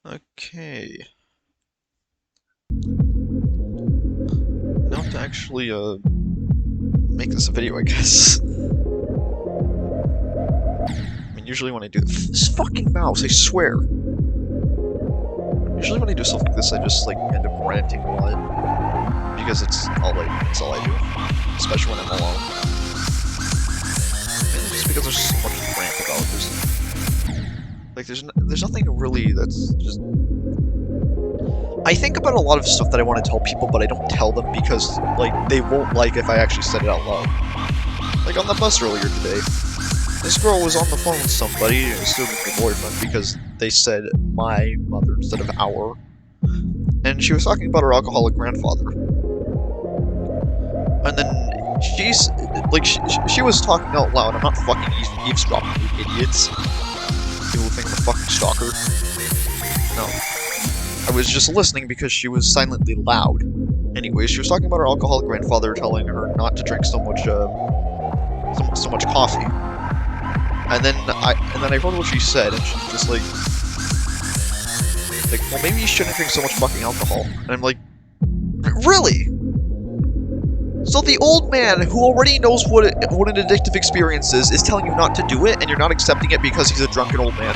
Okay. Now to actually, make this a video, I guess. I mean, usually when I do this fucking mouse, I swear. Usually when I do stuff like this, I just, like, end up ranting a lot. Because it's all I do. Especially when I'm alone. And just because there's so much to rant about. There's nothing really that's just... I think about a lot of stuff that I want to tell people, but I don't tell them because, like, they won't like if I actually said it out loud. Like on the bus earlier today, this girl was on the phone with somebody, assuming her boyfriend, because they said my mother instead of our. And she was talking about her alcoholic grandfather. And then she's, like, she was talking out loud. I'm not fucking eavesdropping, you idiots. People think I'm a fucking stalker. No. I was just listening because she was silently loud. Anyways, she was talking about her alcoholic grandfather telling her not to drink so much coffee. And then I heard what she said, and she's just like, well, maybe you shouldn't drink so much fucking alcohol. And I'm like, really? So the old man who already knows what an addictive experience is telling you not to do it, and you're not accepting it because he's a drunken old man?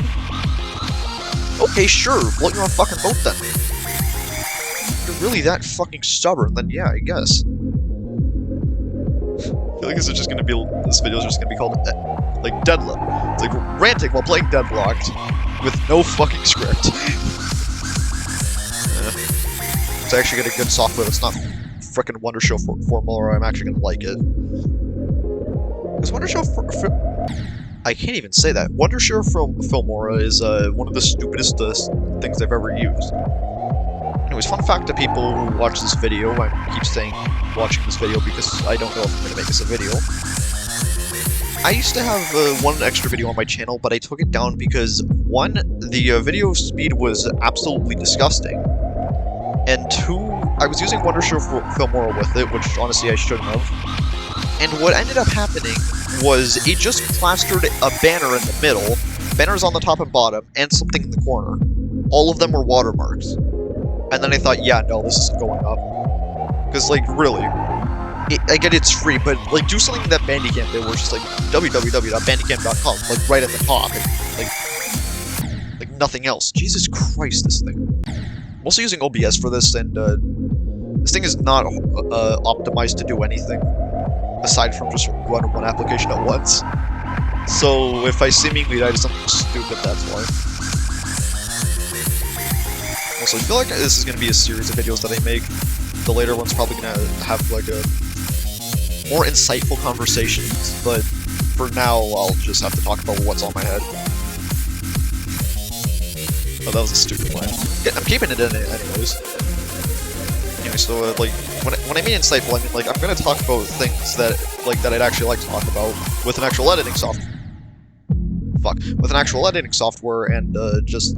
Okay, sure, float your own fucking boat then. If you're really that fucking stubborn, then yeah, I guess. I feel like this video is just gonna be called, like, Deadlock. It's like, ranting while playing Deadlocked, with no fucking script. It's actually got a good software that's not frickin' Wondershow Formula, I'm actually gonna like it. Because Wondershow I can't even say that. Wondershow Filmora is one of the stupidest things I've ever used. Anyways, fun fact to people who watch this video, I keep saying watching this video because I don't know if I'm going to make this a video. I used to have one extra video on my channel, but I took it down because, one, the video speed was absolutely disgusting, and two, I was using Wondershow Filmora with it, which honestly I shouldn't have. And what ended up happening was it just plastered a banner in the middle, banners on the top and bottom, and something in the corner. All of them were watermarks. And then I thought, yeah, no, this isn't going up. Because, like, really, I get it's free, but, like, do something that Bandicam did, where it's just, like, www.bandicam.com, like, right at the top, and, like, nothing else. Jesus Christ, this thing. I'm also using OBS for this, and, this thing is not, optimized to do anything, aside from just run one application at once. So, if I seemingly die to something stupid, that's why. Also, I feel like this is going to be a series of videos that I make. The later one's probably going to have, like, a more insightful conversations, but for now, I'll just have to talk about what's on my head. Oh, that was a stupid line. Yeah, I'm keeping it in it anyways. Anyway, so, like, when I mean insightful, I mean, like, I'm going to talk about things that, like, that I'd actually like to talk about with an actual editing software. With an actual editing software, and, just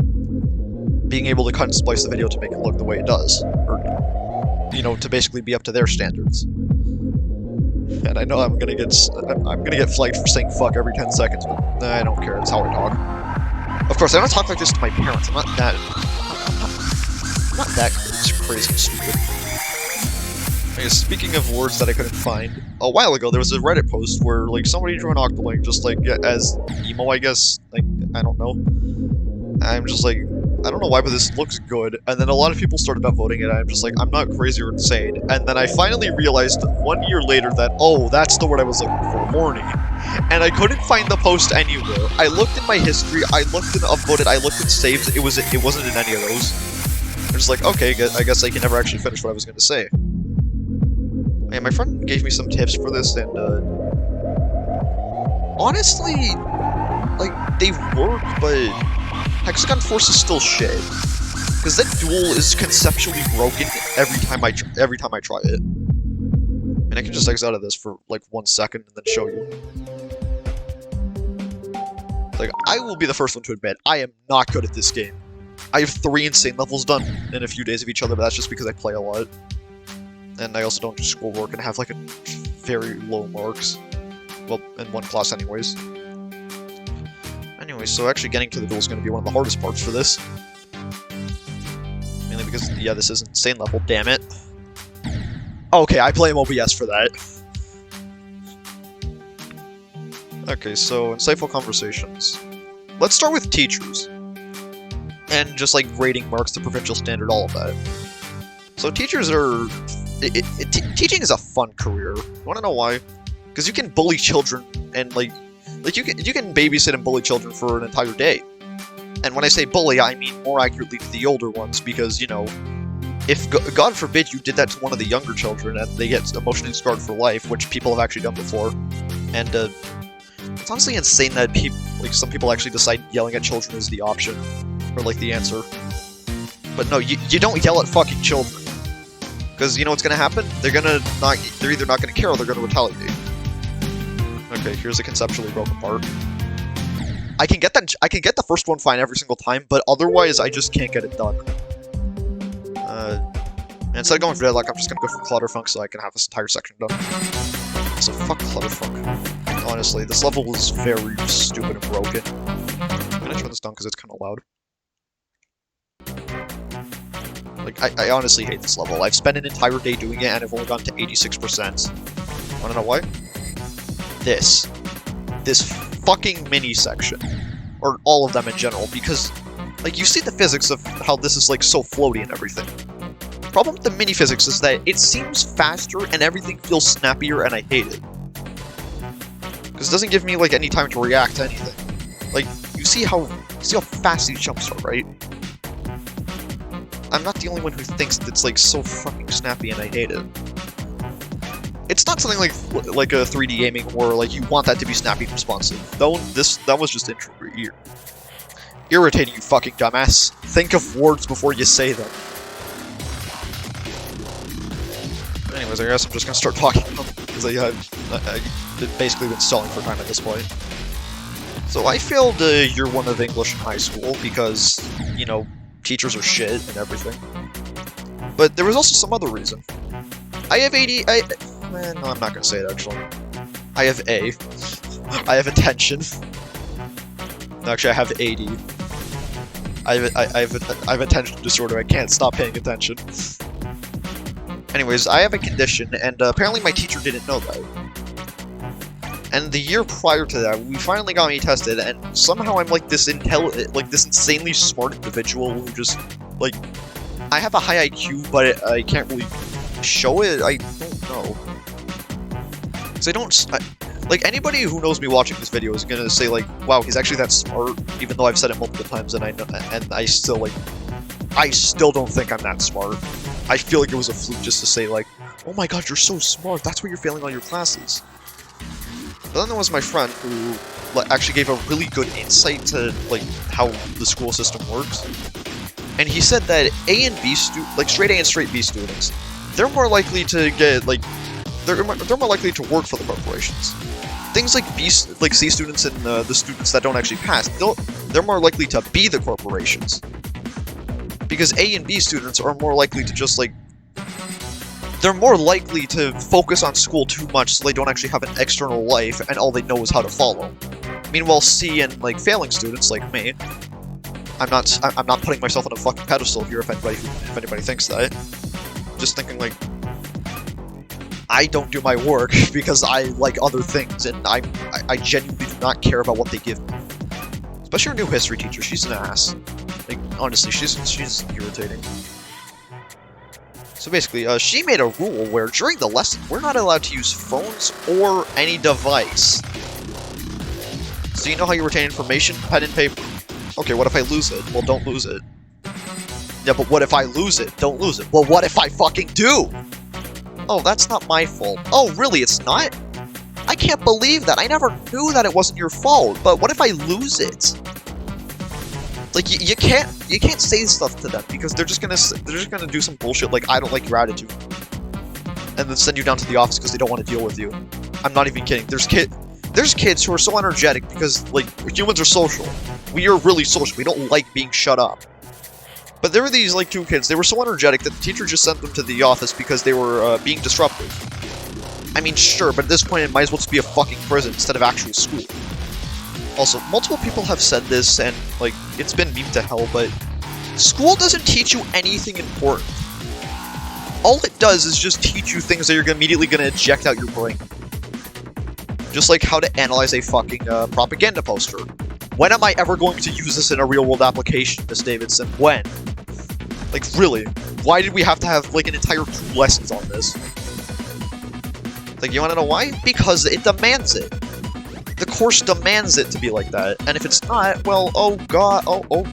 being able to cut and splice the video to make it look the way it does. Or, you know, to basically be up to their standards. And I know I'm gonna get flagged for saying fuck every 10 seconds, but I don't care, it's how I talk. Of course, I don't talk like this to my parents, I'm not that crazy and stupid. Okay, speaking of words that I couldn't find, a while ago there was a Reddit post where, like, somebody drew an Octoling just, like, as emo, I guess, like, I don't know. I'm just like, I don't know why, but this looks good, and then a lot of people started upvoting it, and I'm just like, I'm not crazy or insane, and then I finally realized 1 year later that, oh, that's the word I was looking for, horny, and I couldn't find the post anywhere. I looked in my history, I looked in upvoted, I looked in saved, it wasn't in any of those. I'm just like, okay, I guess I can never actually finish what I was going to say. And my friend gave me some tips for this, and, honestly, like, they work, but Hexagon Force is still shit, because that duel is conceptually broken every time I try it. And I can just exit out of this for like 1 second and then show you. Like, I will be the first one to admit, I am not good at this game. I have 3 insane levels done in a few days of each other, but that's just because I play a lot. And I also don't do schoolwork and have like very low marks. Well, in one class anyways. Anyway, so actually getting to the duel is going to be one of the hardest parts for this. because, yeah, this is insane level, damn it. Okay, I blame OBS for that. Okay, so insightful conversations. Let's start with teachers. And just like grading marks to provincial standard, all of that. So teachers are... teaching is a fun career. You wanna know why? Because you can bully children and like you can babysit and bully children for an entire day. And when I say bully, I mean more accurately the older ones, because, you know, if, God forbid, you did that to one of the younger children and they get emotionally scarred for life, which people have actually done before, and it's honestly insane that some people actually decide yelling at children is the option, or like the answer. But no, you don't yell at fucking children, because you know what's gonna happen? They're either not gonna care or they're gonna retaliate. Okay, here's a conceptually broken part. I can get the first one fine every single time, but otherwise I just can't get it done. And instead of going for deadlock, I'm just gonna go for cluterfunk so I can have this entire section done. So fuck cluterfunk. Honestly, this level was very stupid and broken. I'm gonna turn this down because it's kind of loud. Like, I honestly hate this level. I've spent an entire day doing it and I've only gotten to 86%. Wanna know why? This fucking mini section, or all of them in general, because like you see the physics of how this is like so floaty and everything. The problem with the mini physics is that it seems faster and everything feels snappier, and I hate it because it doesn't give me like any time to react to anything. Like you see how fast these jumps are, right? I'm not the only one who thinks it's like so fucking snappy, and I hate it. It's not something like a 3D gaming where like you want that to be snappy and responsive. That was just irritating, you fucking dumbass. Think of words before you say them. Anyways, I guess I'm just gonna start talking because I've basically been stalling for time at this point. So I failed year 1 of English in high school because, you know, teachers are shit and everything. But there was also some other reason. I have no, I'm not gonna say it actually. I have A. I have attention. Actually, I have AD. I have attention disorder. I can't stop paying attention. Anyways, I have a condition, and apparently my teacher didn't know that. And the year prior to that, we finally got me tested, and somehow I'm like this insanely smart individual who just like I have a high IQ, but I can't really show it. I don't know. Because like, anybody who knows me watching this video is gonna say, like, wow, he's actually that smart, even though I've said it multiple times, and I still don't think I'm that smart. I feel like it was a fluke just to say, like, oh my god, you're so smart, that's why you're failing all your classes. But then there was my friend who actually gave a really good insight to, like, how the school system works. And he said that A and B straight A and straight B students, they're more likely to get, like, they're more likely to work for the corporations. Things like C students and the students that don't actually pass, they're more likely to be the corporations. Because A and B students are more likely to just, like, they're more likely to focus on school too much so they don't actually have an external life and all they know is how to follow. Meanwhile, C and, like, failing students like me, I'm not putting myself on a fucking pedestal here if anybody thinks that. Just thinking, like, I don't do my work because I like other things, and I genuinely do not care about what they give me. Especially our new history teacher, she's an ass. Like, honestly, she's irritating. So basically, she made a rule where during the lesson, we're not allowed to use phones or any device. So you know how you retain information? Pen and paper. Okay, what if I lose it? Well, don't lose it. Yeah, but what if I lose it? Don't lose it. Well, what if I fucking do? Oh, that's not my fault. Oh, really, it's not? I can't believe that. I never knew that it wasn't your fault. But what if I lose it? Like, you can't say stuff to them because they're just gonna do some bullshit like, I don't like your attitude, and then send you down to the office because they don't want to deal with you. I'm not even kidding. There's kids who are so energetic because, like, humans are social. We are really social. We don't like being shut up. But there were these, like, 2 kids, they were so energetic that the teacher just sent them to the office because they were, being disruptive. I mean, sure, but at this point it might as well just be a fucking prison instead of actual school. Also, multiple people have said this, and, like, it's been memed to hell, but School doesn't teach you anything important. All it does is just teach you things that you're immediately gonna eject out your brain. Just like how to analyze a fucking propaganda poster. When am I ever going to use this in a real-world application, Miss Davidson? When? Like, really? Why did we have to have, like, an entire 2 lessons on this? Like, you wanna know why? Because it demands it. The course demands it to be like that, and if it's not, well, oh god, oh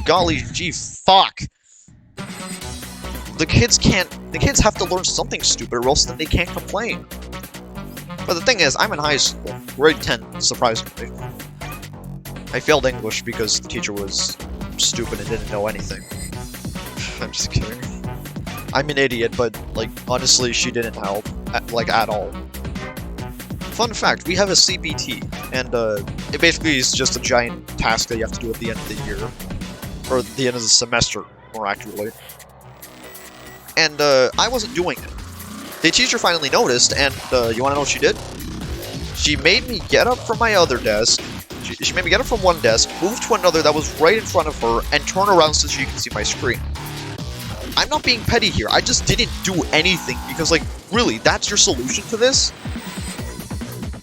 golly, gee, fuck. The kids have to learn something stupid, or else then they can't complain. But the thing is, I'm in high school, grade 10, surprisingly. I failed English because the teacher was stupid and didn't know anything. I'm just kidding. I'm an idiot, but, like, honestly, she didn't help, at all. Fun fact, we have a CBT, and, it basically is just a giant task that you have to do at the end of the year. Or at the end of the semester, more accurately. And, I wasn't doing it. The teacher finally noticed, and, you wanna know what she did? She made me get up from my other desk, she made me get up from one desk, move to another that was right in front of her, and turn around so she can see my screen. I'm not being petty here, I just didn't do anything, because, like, really, that's your solution to this?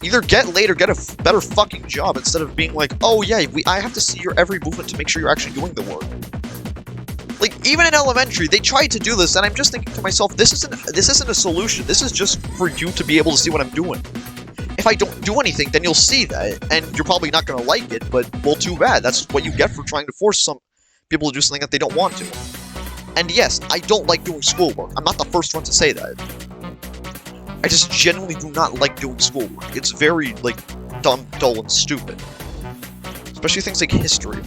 Either get late or get a better fucking job, instead of being like, oh yeah, I have to see your every movement to make sure you're actually doing the work. Like, even in elementary, they tried to do this, and I'm just thinking to myself, this isn't a solution, this is just for you to be able to see what I'm doing. If I don't do anything, then you'll see that, and you're probably not gonna like it, but, well, too bad, that's what you get for trying to force some people to do something that they don't want to. And yes, I don't like doing schoolwork, I'm not the first one to say that. I just genuinely do not like doing schoolwork. It's very, like, dumb, dull, and stupid. Especially things like history.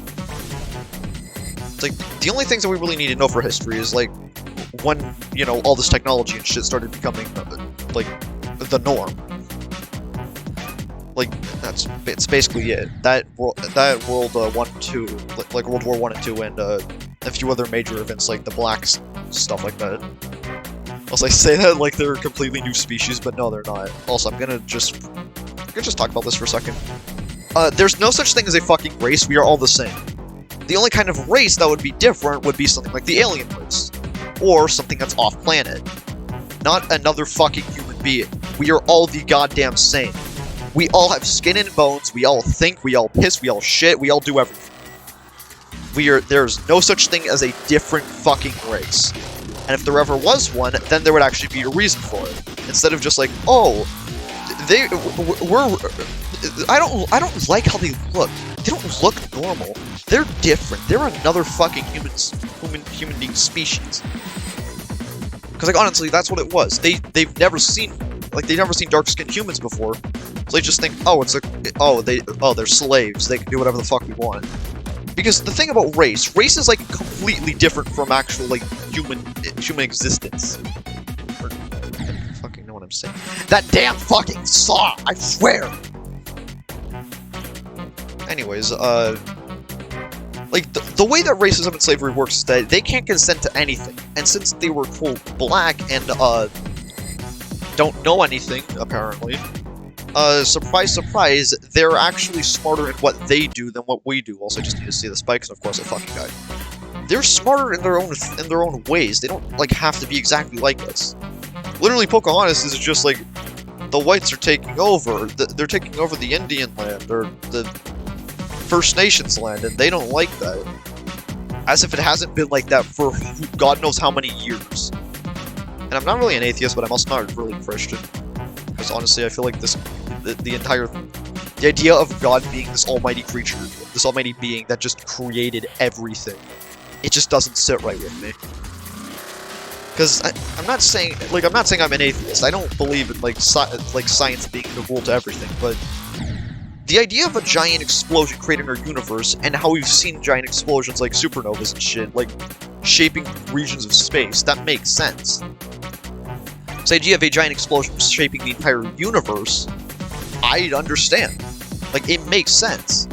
It's like, the only things that we really need to know for history is, like, when, you know, all this technology and shit started becoming, like, the norm. Like, it's basically it. That World 1 and 2, like World War 1 and 2, and, a few other major events, like the Blacks, stuff like that. Also, I say that like they're a completely new species, but no, they're not. Also, I'm gonna just talk about this for a second. There's no such thing as a fucking race, we are all the same. The only kind of race that would be different would be something like the alien race. Or something that's off-planet. Not another fucking human being. We are all the goddamn same. We all have skin and bones, we all think, we all piss, we all shit, we all do everything. There's no such thing as a different fucking race. And if there ever was one, then there would actually be a reason for it. Instead of just like, oh, I don't like how they look. They don't look normal. They're different. They're another fucking human being species. Because, like, honestly, that's what it was. They've never seen dark-skinned humans before. So they just think, oh, they're slaves. They can do whatever the fuck we want. Because the thing about race is, like, completely different from actual, like, human existence. I don't fucking know what I'm saying. That damn fucking saw! I swear! Anyways, like, the way that racism and slavery works is that they can't consent to anything. And since they were, quote, black and, don't know anything, apparently, surprise, surprise, they're actually smarter in what they do than what we do. Also, I just need to see the spikes, and of course, I fucking died. They're smarter in their own ways. They don't, like, have to be exactly like us. Literally, Pocahontas is just, like, the whites are taking over. They're taking over the Indian land, or the First Nations land, and they don't like that. As if it hasn't been like that for God knows how many years. And I'm not really an atheist, but I'm also not really Christian. Because honestly, I feel like the idea of God being this almighty creature, this almighty being that just created everything, it just doesn't sit right with me. Because I'm not saying I'm an atheist. I don't believe in like science being the rule to everything, but the idea of a giant explosion creating our universe, and how we've seen giant explosions like supernovas and shit, like shaping regions of space, that makes sense. The idea of a giant explosion shaping the entire universe, I understand. Like, it makes sense.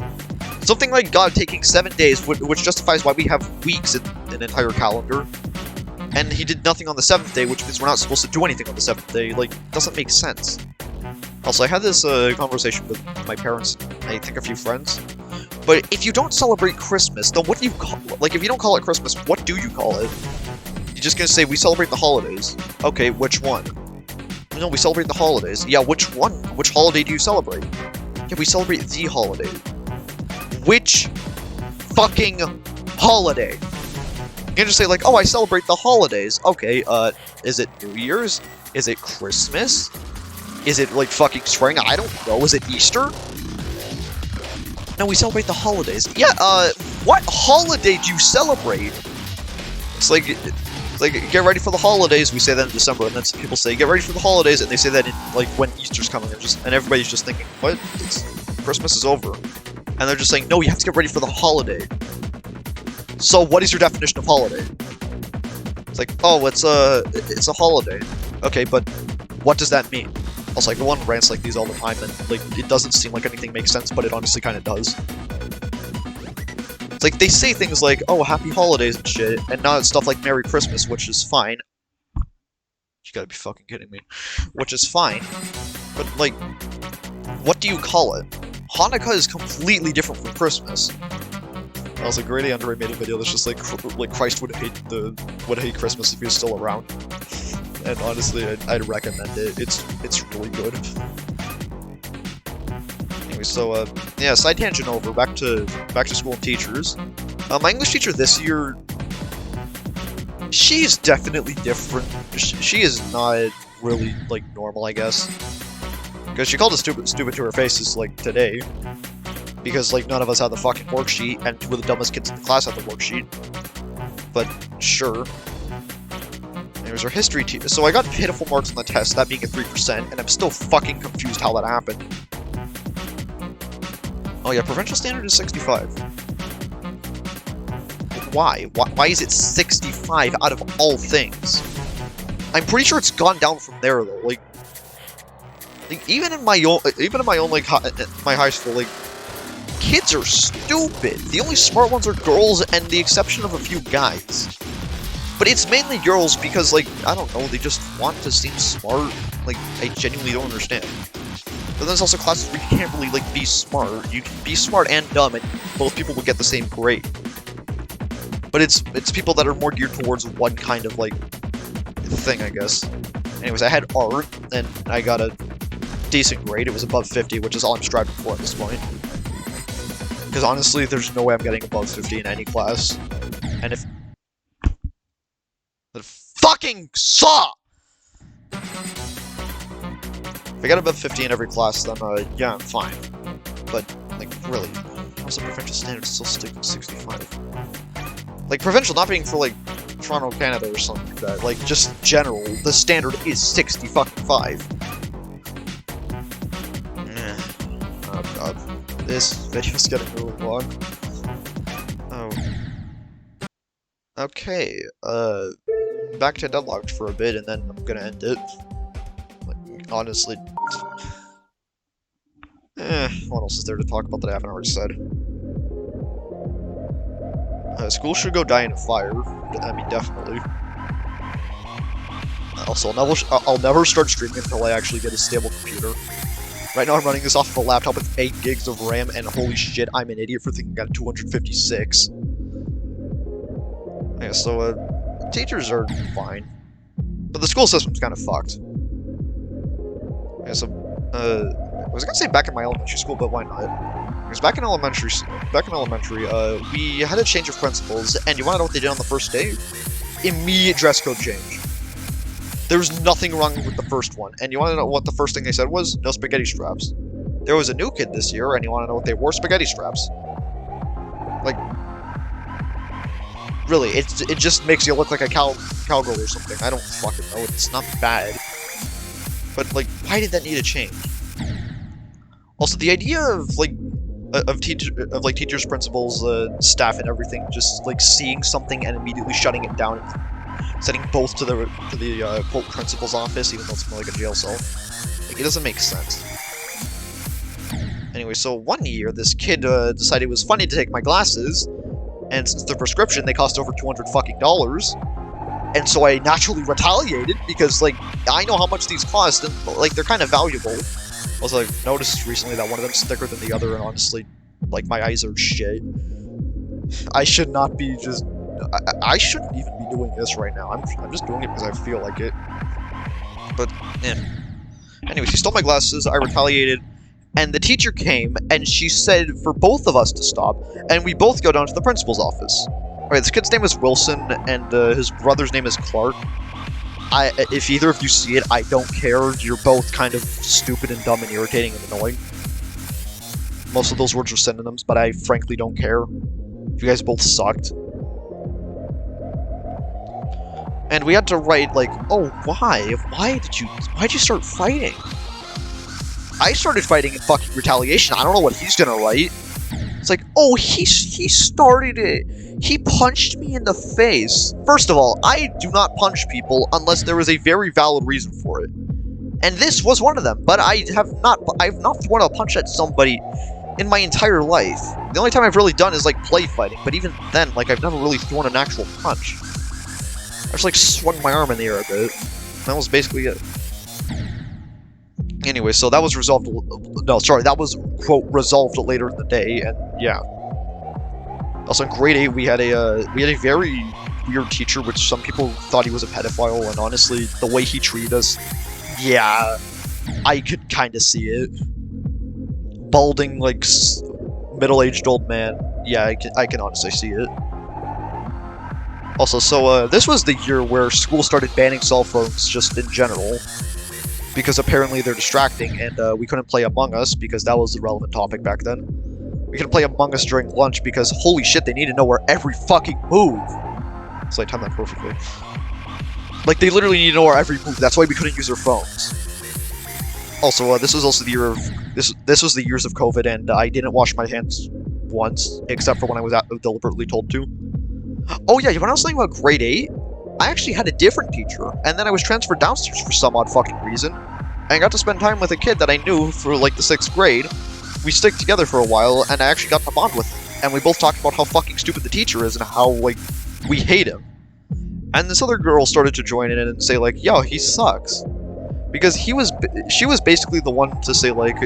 Something like God taking 7 days, which justifies why we have weeks in an entire calendar, and he did nothing on the 7th day, which means we're not supposed to do anything on the 7th day, like, doesn't make sense. Also, I had this conversation with my parents, and I think a few friends, But if you don't celebrate Christmas, then what do you call it? Like, if you don't call it Christmas, what do you call it? You're just gonna say, we celebrate the holidays. Okay, which one? No, we celebrate the holidays. Yeah, which one? Which holiday do you celebrate? Yeah, we celebrate the holiday. Which fucking holiday? You can just say, like, oh, I celebrate the holidays. Okay, is it New Year's? Is it Christmas? Is it, like, fucking spring? I don't know. Is it Easter? No, we celebrate the holidays. Yeah, what holiday do you celebrate? It's like, get ready for the holidays, we say that in December, and then some people say, get ready for the holidays, and they say that in, like, when Easter's coming, and everybody's just thinking, what? Christmas is over. And they're just saying, no, you have to get ready for the holiday. So, what is your definition of holiday? It's like, oh, it's a holiday. Okay, but what does that mean? Also, I go on rants like these all the time, and, like, it doesn't seem like anything makes sense, but it honestly kind of does. It's like, they say things like, oh, happy holidays and shit, and not stuff like Merry Christmas, which is fine. You gotta be fucking kidding me. Which is fine. But, like, what do you call it? Hanukkah is completely different from Christmas. That was a greatly underrated video that's just like Christ would hate Christmas if he was still around. And honestly, I'd recommend it. It's really good. Anyway, so yeah, side tangent over. Back to school and teachers. My English teacher this year, she's definitely different. She is not really like normal, I guess. Because she called us stupid to her faces like today. Because like none of us had the fucking worksheet, and two of the dumbest kids in the class had the worksheet. But sure. It was our history teacher. So I got pitiful marks on the test, that being at 3%, and I'm still fucking confused how that happened. Oh yeah, provincial standard is 65. Why? Why is it 65 out of all things? I'm pretty sure it's gone down from there though. Like even in my own like my high school, like kids are stupid. The only smart ones are girls, and the exception of a few guys. But it's mainly girls because, like, I don't know, they just want to seem smart. Like, I genuinely don't understand. But there's also classes where you can't really, like, be smart. You can be smart and dumb, and both people will get the same grade. But it's people that are more geared towards one kind of, like, thing, I guess. Anyways, I had art, and I got a decent grade. It was above 50, which is all I'm striving for at this point. Because honestly, there's no way I'm getting above 50 in any class. And if fucking saw! If I get above 50 in every class, then, yeah, I'm fine. But, like, really, what's the provincial standard still sticking 65? Like, provincial not being for, like, Toronto, Canada or something like that. Like, just general, the standard is 60 fucking 5. Oh god. This video's getting really long. Oh. Okay, back to Deadlocked for a bit, and then I'm gonna end it. Like, honestly. What else is there to talk about that I haven't already said? School should go die in a fire. I mean, definitely. Also, I'll never start streaming until I actually get a stable computer. Right now I'm running this off of a laptop with 8 gigs of RAM, and holy shit, I'm an idiot for thinking I got 256. Yeah, so, teachers are fine. But the school system's kind of fucked. Yeah, so, I was gonna say back in my elementary school, but why not? Because back in elementary, we had a change of principals, and you wanna know what they did on the first day? Immediate dress code change. There was nothing wrong with the first one, and you wanna know what the first thing they said was? No spaghetti straps. There was a new kid this year, and you wanna know what they wore? Spaghetti straps. Like, really, it just makes you look like a cowgirl or something. I don't fucking know. It's not bad. But, like, why did that need a change? Also, the idea of, like, teachers, principals, staff, and everything just, like, seeing something and immediately shutting it down and sending both to the quote, principal's office, even though it's more like a jail cell. Like, it doesn't make sense. Anyway, so one year, this kid, decided it was funny to take my glasses, and since they're prescription, they cost over $200 fucking dollars. And so I naturally retaliated, because, like, I know how much these cost, and, like, they're kind of valuable. Also, I've noticed recently that one of them's thicker than the other, and honestly, Like, my eyes are shit. I should not be just... I shouldn't even be doing this right now. I'm just doing it because I feel like it. But, eh. Anyway, she stole my glasses, I retaliated, and the teacher came, and she said for both of us to stop, and we both go down to the principal's office. Alright, this kid's name is Wilson, and his brother's name is Clark. If either of you see it, I don't care. You're both kind of stupid and dumb and irritating and annoying. Most of those words are synonyms, but I frankly don't care. You guys both sucked. And we had to write, like, oh, why? Why'd you start fighting? I started fighting in fucking retaliation. I don't know what he's gonna write. It's like, oh, he started it. He punched me in the face. First of all, I do not punch people unless there is a very valid reason for it. And this was one of them, but I've not thrown a punch at somebody in my entire life. The only time I've really done is, like, play fighting, but even then, like, I've never really thrown an actual punch. I just, like, swung my arm in the air a bit. That was basically it. Anyway, so that was resolved... No, sorry, that was, quote, resolved later in the day, and yeah. Also, in grade 8, we had a very weird teacher, which some people thought he was a pedophile, and honestly, the way he treated us, yeah, I could kind of see it. Balding, like, middle-aged old man, yeah, I can honestly see it. Also, so, this was the year where school started banning cell phones just in general, because apparently they're distracting, and we couldn't play Among Us because that was the relevant topic back then. We couldn't play Among Us during lunch because, holy shit, they need to know where every fucking move. So I timed that perfectly. Like, they literally need to know where every move. That's why we couldn't use our phones. Also, this was also the year of this was the years of COVID, and I didn't wash my hands once, except for when I was deliberately told to. Oh yeah, when I was thinking about grade 8, I actually had a different teacher, and then I was transferred downstairs for some odd fucking reason, and I got to spend time with a kid that I knew for, like, the 6th grade. We stick together for a while, and I actually got to bond with him, and we both talked about how fucking stupid the teacher is and how, like, we hate him. And this other girl started to join in and say, like, yo, he sucks. Because she was basically the one to say, like,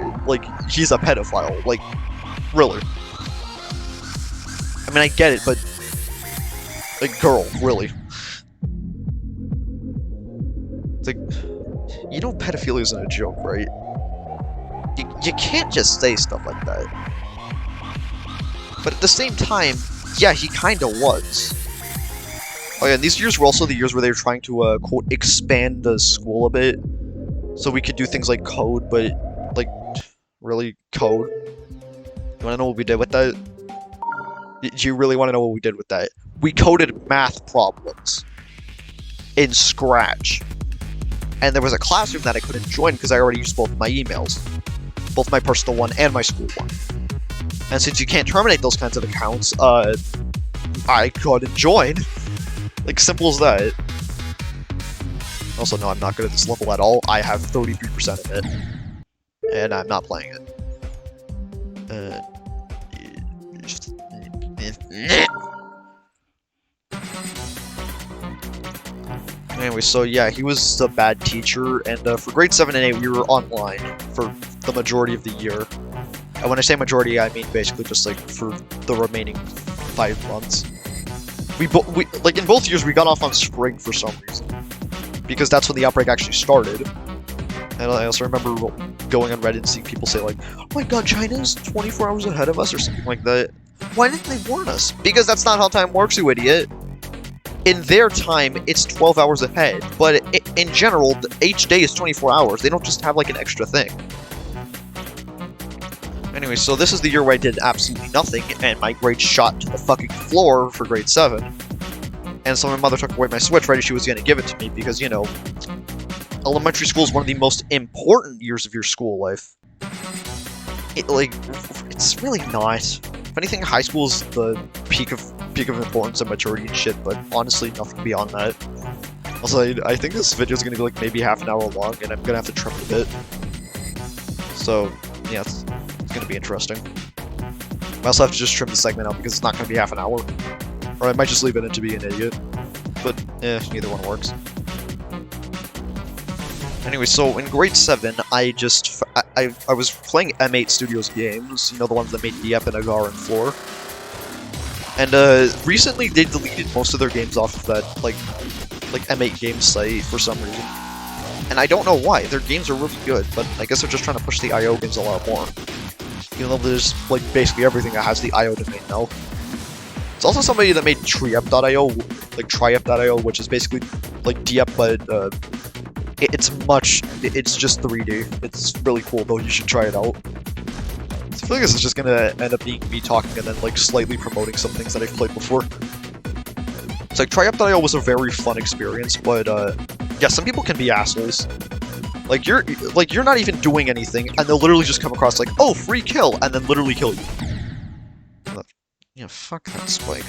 he's a pedophile. Like, really. I mean, I get it, but... Like, girl, really. It's like, you know pedophilia isn't a joke, right? You can't just say stuff like that. But at the same time, yeah, he kinda was. Oh yeah, and these years were also the years where they were trying to, quote, expand the school a bit. So we could do things like code, but, like, really, code? You wanna know what we did with that? Do you really wanna know what we did with that? We coded math problems. In Scratch. And there was a classroom that I couldn't join because I already used both my emails. Both my personal one and my school one. And since you can't terminate those kinds of accounts, I couldn't join. Like, simple as that. Also, no, I'm not good at this level at all. I have 33% of it. And I'm not playing it. Anyway, so yeah, he was a bad teacher, and for grade 7 and 8, we were online for the majority of the year. And when I say majority, I mean basically just, like, for the remaining 5 months. We like, in both years, we got off on spring for some reason. Because that's when the outbreak actually started. And I also remember going on Reddit and seeing people say, like, oh my god, China's 24 hours ahead of us, or something like that. Why didn't they warn us? Because that's not how time works, you idiot. In their time, it's 12 hours ahead, but in general, each day is 24 hours. They don't just have, like, an extra thing. Anyway, so this is the year where I did absolutely nothing, and my grades shot to the fucking floor for grade 7. And so my mother took away my Switch right as she was gonna give it to me, because, you know, elementary school is one of the most important years of your school life. It's really not. If anything, high school is the peak of importance and maturity and shit, but honestly, nothing beyond that. Also, I think this video is gonna be, like, maybe half an hour long, and I'm gonna have to trim it a bit. So, yeah, it's gonna be interesting. I also have to just trim the segment out because it's not gonna be half an hour. Or I might just leave it in to be an idiot. But, neither one works. Anyway, so in grade 7, I I was playing M8 Studios games, you know, the ones that made Diep and Agar and Floor. And recently they deleted most of their games off of that like M8 game site for some reason. And I don't know why. Their games are really good, but I guess they're just trying to push the IO games a lot more. Even though there's like basically everything that has the IO domain now. It's also somebody that made Triep.io, like Triep.io, which is basically like Diep, but it's just 3D. It's really cool though, you should try it out. So I feel like this is just gonna end up being me talking and then like slightly promoting some things that I've played before. It's like Triep.io was a very fun experience, but yeah, some people can be assholes. Like you're not even doing anything, and they'll literally just come across like, oh, free kill, and then literally kill you. Yeah, fuck that spike.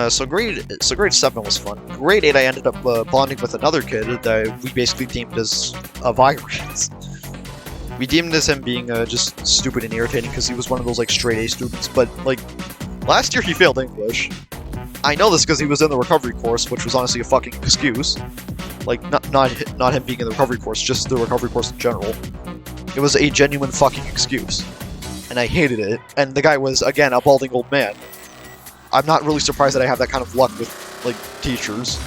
So grade 7 was fun. Grade 8, I ended up bonding with another kid that we basically deemed as a virus. We deemed as him being just stupid and irritating because he was one of those like straight A students. But like last year he failed English. I know this because he was in the recovery course, which was honestly a fucking excuse. Like not him being in the recovery course, just the recovery course in general. It was a genuine fucking excuse. And I hated it. And the guy was, again, a balding old man. I'm not really surprised that I have that kind of luck with, like, teachers.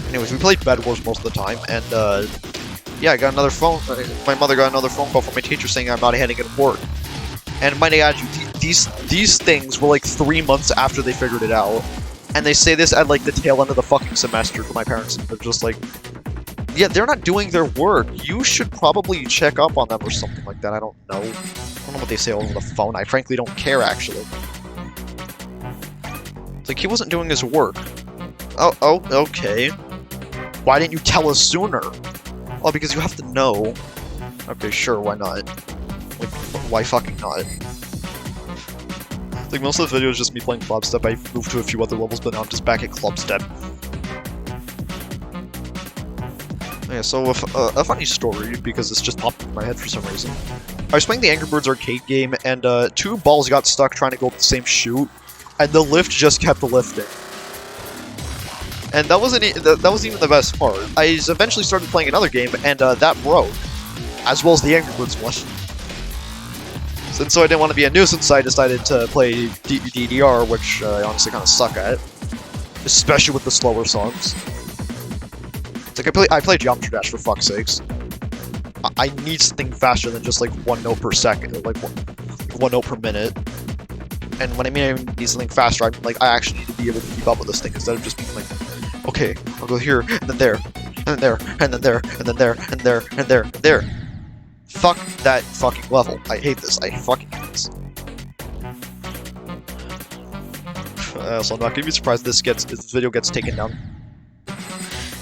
Anyways, we played Bed Wars most of the time, and, yeah, I got another phone. My mother got another phone call from my teacher saying I'm not handing in work. And might I add you, these things were, like, 3 months after they figured it out. And they say this at, like, the tail end of the fucking semester to my parents, and they're just like, yeah, they're not doing their work. You should probably check up on them or something like that. I don't know. I don't know what they say over the phone. I frankly don't care, actually. It's like, he wasn't doing his work. Oh, okay. Why didn't you tell us sooner? Oh, because you have to know. Okay, sure, why not? Like, why fucking not? Like, most of the video is just me playing Clubstep. I moved to a few other levels, but now I'm just back at Clubstep. Yeah, so a funny story, because it's just popped in my head for some reason. I was playing the Angry Birds arcade game, and 2 balls got stuck trying to go up the same chute, and the lift just kept lifting. And that wasn't even the best part. I eventually started playing another game, and that broke, as well as the Angry Birds one. And so I didn't want to be a nuisance, so I decided to play DDR, which I honestly kind of suck at, especially with the slower songs. It's like I play Geometry Dash for fuck's sakes. I need something faster than just like 1 note per second, like one note per minute. And when I mean I need something faster, I'm like I actually need to be able to keep up with this thing instead of just being like, okay, I'll go here and then there, and then there, and then there, and then there, and there, and there, and there. Fuck that fucking level. I hate this. I fucking hate this. So I'm not gonna be surprised if this video gets taken down.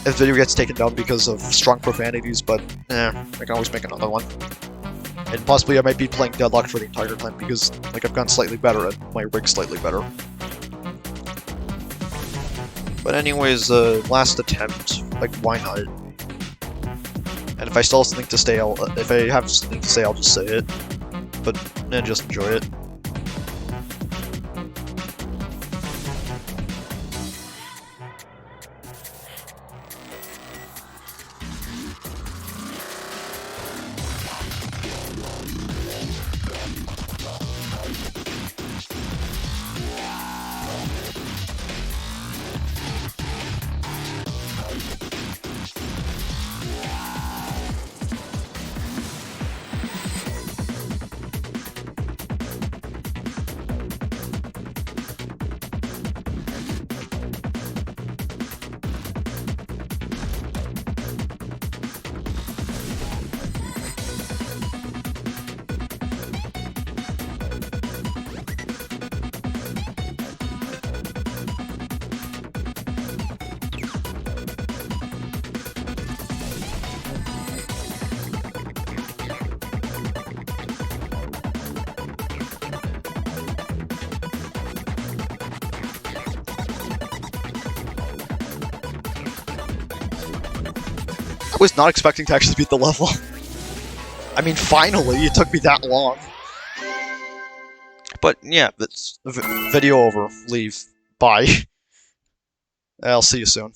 If the video gets taken down because of strong profanities, but I can always make another one. And possibly I might be playing Deadlock for the entire time because like I've gotten slightly better at my rig, slightly better. But anyways, last attempt. Like, why not? And if I still have something to say, if I have something to say, I'll just say it. But just enjoy it. I was not expecting to actually beat the level. I mean, finally, it took me that long. But yeah, that's video over. Leave. Bye. I'll see you soon.